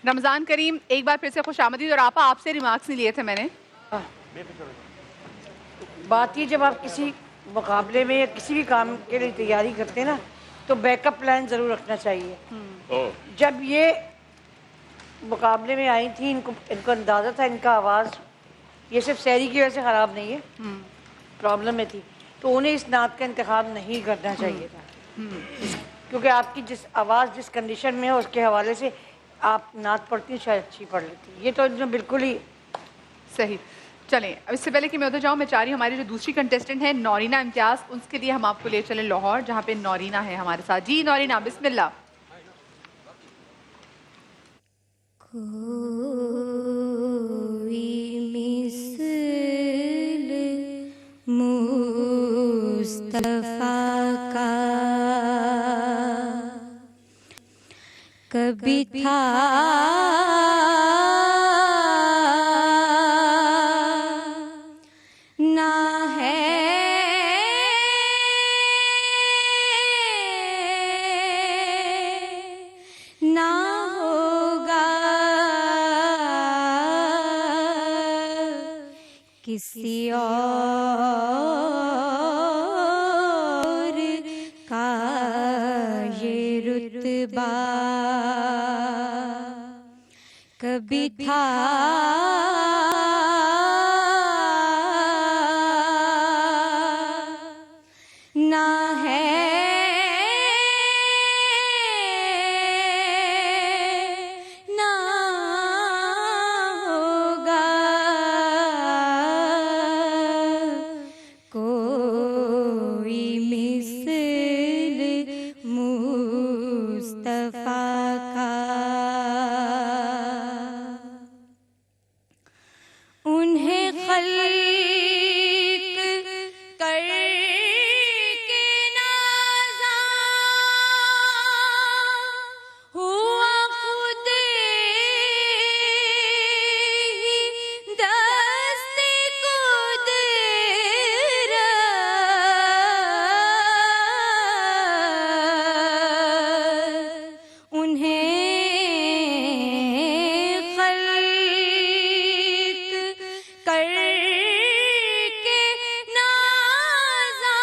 رمضان کریم، ایک بار پھر سے خوش آمدید. اور آپا آپ سے ریمارکس نہیں لیے تھے میں نے. بات یہ جب آپ کسی مقابلے میں یا کسی بھی کام کے لیے تیاری کرتے ہیں نا تو بیک اپ پلان ضرور رکھنا چاہیے. جب یہ مقابلے میں آئی تھی ان کو اندازہ تھا ان کا آواز یہ صرف سحری کی وجہ سے خراب نہیں ہے، پرابلم میں تھی، تو انہیں اس نعت کا انتخاب نہیں کرنا چاہیے تھا، کیونکہ آپ کی جس آواز جس کنڈیشن میں ہے اس کے حوالے سے آپ نعت پڑھتی شاید اچھی پڑھ لیتی. یہ تو بالکل ہی صحیح. چلیں اب اس سے پہلے کہ میں ادھر جاؤں، میں چاہ رہی ہوں ہماری جو دوسری کنٹیسٹنٹ ہے نورینہ امتیاز، اس کے لیے ہم آپ کو لے چلیں لاہور، جہاں پہ نورینہ ہے ہمارے ساتھ. جی نورینہ بسم اللہ. کوئی مثل مصطفیٰ کا کبھی تھا نہ ہے نہ ہوگا کسی اور کا یہ رتبہ کبھی تھا نہ ہے نہ ہوگا کوئی مثل مصطفیٰ کا. انہیں خلق کر کے نازا ہوا خود ہی دست قدرت. انہیں کر کے نازا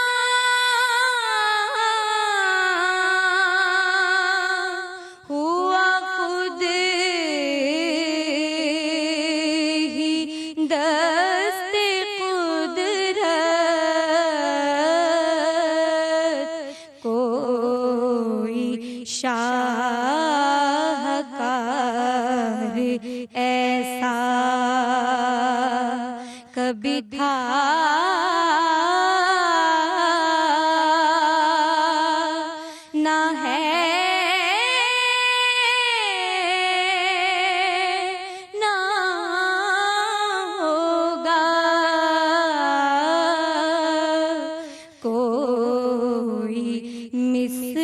ہوا خود ہی دست قدرت. کوئی شاہکار ایسا کبھی تھا نہ ہے نہ ہوگا کوئی مثل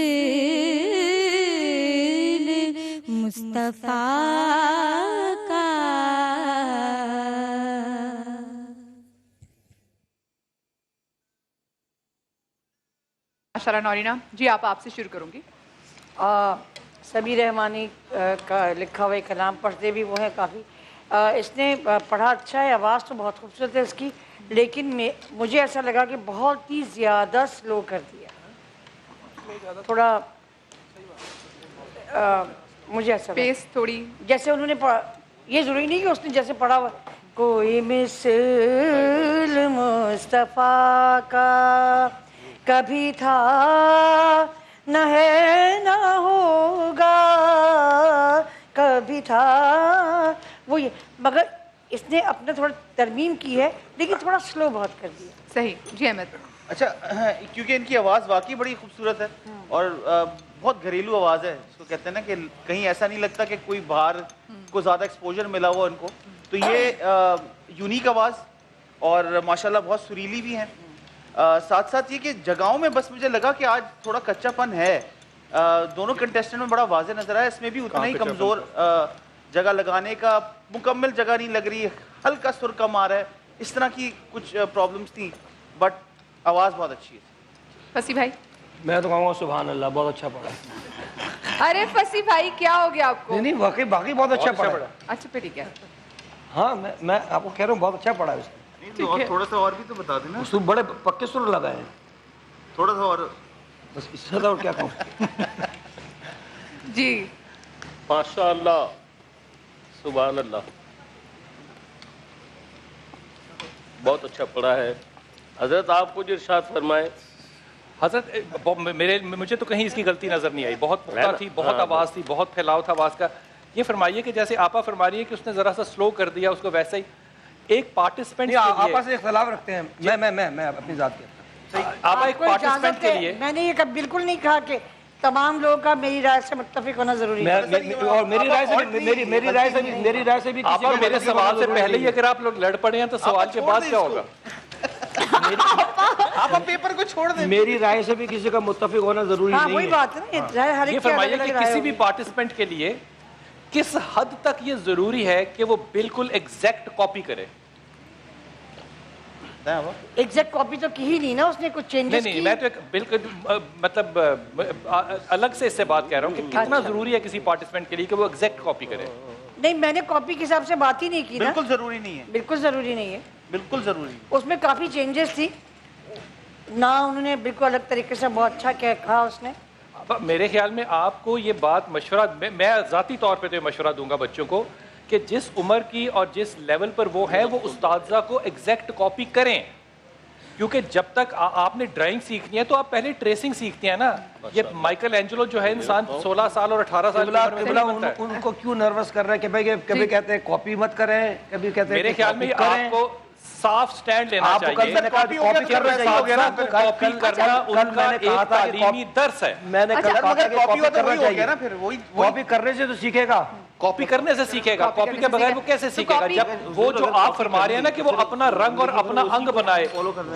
مصطفیٰ کا. ماشاء اللہ نورینہ. جی آپ سے شروع کروں گی. سبیر رحمانی کا لکھا ہوا کلام پڑھتے بھی وہ ہیں کافی. اس نے پڑھا اچھا ہے، آواز تو بہت خوبصورت ہے اس کی، لیکن مجھے ایسا لگا کہ بہت ہی زیادہ سلو کر دیا تھوڑا. مجھے ایسا پیس تھوڑی جیسے انہوں نے پڑھا، یہ ضروری نہیں کہ اس نے جیسے پڑھا ہوا کوئی مثل مصطفیٰ کا کبھی تھا نہ ہے نہ ہوگا کبھی تھا، وہ یہ، مگر اس نے اپنا تھوڑا ترمیم کی ہے لیکن تھوڑا سلو بہت کر دیا. صحیح. جی احمد. اچھا کیونکہ ان کی آواز واقعی بڑی خوبصورت ہے اور بہت گھریلو آواز ہے، اس کو کہتے ہیں نا کہ کہیں ایسا نہیں لگتا کہ کوئی باہر کو زیادہ ایکسپوجر ملا ہوا ان کو. تو یہ یونیک آواز اور ماشاءاللہ بہت سریلی بھی ہیں. ساتھ ساتھ یہ کہ جگہوں میں بس مجھے لگا کہ آج تھوڑا کچا پن ہے. دونوں کنٹیسٹنٹ میں بڑا واضح نظر آیا، اس میں بھی اتنا ہی کمزور جگہ لگانے کا مکمل جگہ نہیں لگ رہی، ہلکا سر کم آ رہا ہے، اس طرح کی کچھ پرابلمس تھیں، بٹ آواز بہت اچھی ہے. فصیح بھائی. میں تو کہوں گا سبحان اللہ، بہت اچھا پڑھا. अरे फसी भाई क्या हो गया आपको? नहीं वाकई बाकी बहुत अच्छा पढ़ा है। अच्छा फिर ठीक है। हाँ मैं आपको कह रहा हूँ बहुत अच्छा पढ़ा है उसने। नहीं तो और थोड़ा सा और भी तो बता देना। उसको बड़े पक्के सुर लगाए हैं। थोड़ा सा और बस इससे ज़्यादा और क्या कहूँ। जी माशाअल्लाह, सुभान अल्लाह, बहुत अच्छा पढ़ा है। हजरत आप कुछ इरशाद फरमाएं। हजरत मुझे तो कहीं इसकी गलती नजर नहीं आई। बहुत पुख्ता थी, बहुत आवाज़ थी, बहुत फैलाव था आवाज़ का। ये फरमाइए कि जैसे आपा फरमा रही है कि उसने ज़रा सा स्लो कर दिया उसको, वैसे ही एक पार्टिसिपेंट आपस में इख्तलाफ रखते हैं। मैं अपनी जात के आपा एक आपको पार्टिसिपेंट इजाजत के है, लिए मैंने ये कब बिल्कुल नहीं कहा कि तमाम लोगों का मेरी राय से मुत्तफिक होना जरूरी है। और मेरी राय से भी आपा मेरे सवाल से पहले ही अगर आप लोग लड़ पड़े हैं तो सवाल के बाद क्या होगा? आप पेपर को छोड़ दें। मेरी राय से भी किसी का मुत्तफिक होना जरूरी हाँ नहीं वही है। बात है ना, ये राय हर ये एक की फरमाइए अलग-अलग कि राय किसी भी होगी। पार्टिसिपेंट के लिए किस हद तक ये जरूरी है कि वो बिल्कुल एग्जैक्ट कॉपी करे? एग्जैक्ट कॉपी तो की ही नहीं ना उसने, कुछ चेंजेस नहीं की। मैं तो एक बिल्कुल मतलब अलग से इससे बात कह रहा हूँ कि कितना जरूरी है किसी पार्टिसिपेंट के लिए कि वो एग्जैक्ट कॉपी करे। नहीं मैंने कॉपी के हिसाब से बात ही नहीं की ना। बिल्कुल जरूरी नहीं है, बिल्कुल जरूरी नहीं है, बिल्कुल जरूरी। उसमें काफी चेंजेस थी ना, उन्होंने बिल्कुल अलग तरीके से बहुत अच्छा क्या कहा उसने। अब मेरे ख्याल में आपको ये बात मशवरा, मैं ज़ाती तौर पे तो ये मशवरा दूंगा बच्चों को कि जिस उम्र की और जिस लेवल पर वो है वो उस्तादजा को एग्जैक्ट कॉपी करें। क्योंकि जब तक आपने ड्राइंग सीखनी है तो आप पहले ट्रेसिंग सीखते हैं ना। ये माइकल एंजेलो जो है इंसान 16 साल और 18 साल की उम्र में नहीं बनता है। उनको क्यों नर्वस कर रहे हैं कि भाई कभी कहते हैं कॉपी मत करें, कभी कहते हैं मेरे ख्याल में आपको साफ स्टैंड लेना आपको कल मैंने कहा चाहिए। कॉपी करना चाहिए, हो गया ना, कॉपी करना उनका एक तालीमी दर्स है। मैंने कल कहा था कि कॉपी कॉपी हो तो करना वही हो गया चाहिए ना, फिर वही कॉपी करने से तो सीखेगा। कॉपी करने से सीखेगा, कॉपी के बगैर वो कैसे सीखेगा? कॉपी- जब वो जो आप फरमा रहे हैं ना कि वो अपना रंग और अपना अंग बनाए,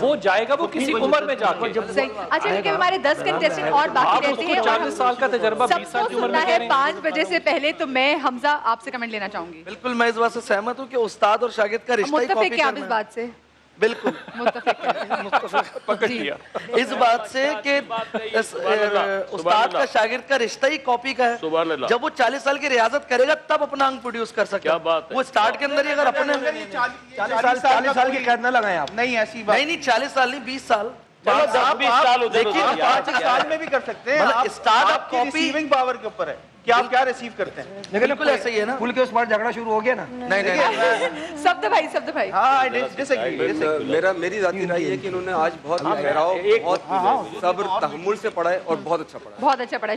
वो जाएगा वो किसी उम्र में जाके। सही। अच्छा क्योंकि हमारे 10 कंटेस्टेंट और बाकी आप रहते उसको हैं और 40 साल का तजर्बा 20 साल सबको की उम्र सुनना में कह है रहे हैं। 5 बजे से पहले। तो मैं हमजा आपसे कमेंट लेना चाहूंगी। बिल्कुल मैं इस बात से सहमत हूँ कि उस्ताद और शागिर्द का रिश्ता ही मुत्तफिक कॉपी क्या आप इस करना है। बात से? बिल्कुल मुत्तफिक पकड़ लिया। इस बात से कि उस्ताद का शागिर्द का रिश्ता ही कॉपी का सुभान है। अल्लाह। जब वो 40 साल की रियाजत करेगा तब अपना अंग प्रोड्यूस कर सकता क्या बात है। वो स्टार्ट के अंदर ही अगर अपने 40 साल की कैद न लगाएं आप। नहीं ऐसी बात नहीं 40 साल नहीं 20 साल चलो 10-20 साल उधर देखिए, उधर आप पाँच साल में भी कर सकते हैं। मतलब आप start up आपकी copy- रिसीविंग पावर के ऊपर है कि आप क्या रिसीव करते हैं। बिल्कुल ऐसा ही है ना। पुल के उस पार झगड़ा शुरू हो गया ना। नहीं शब्द भाई हाँ डिसएग्री। मेरी जाती राय है कि इन्होंने आज बहुत गहराव, बहुत सब्र, तहम्मुल से पढ़ा है और बहुत अच्छा पढ़ा है। बहुत अच्छा पढ़ा है।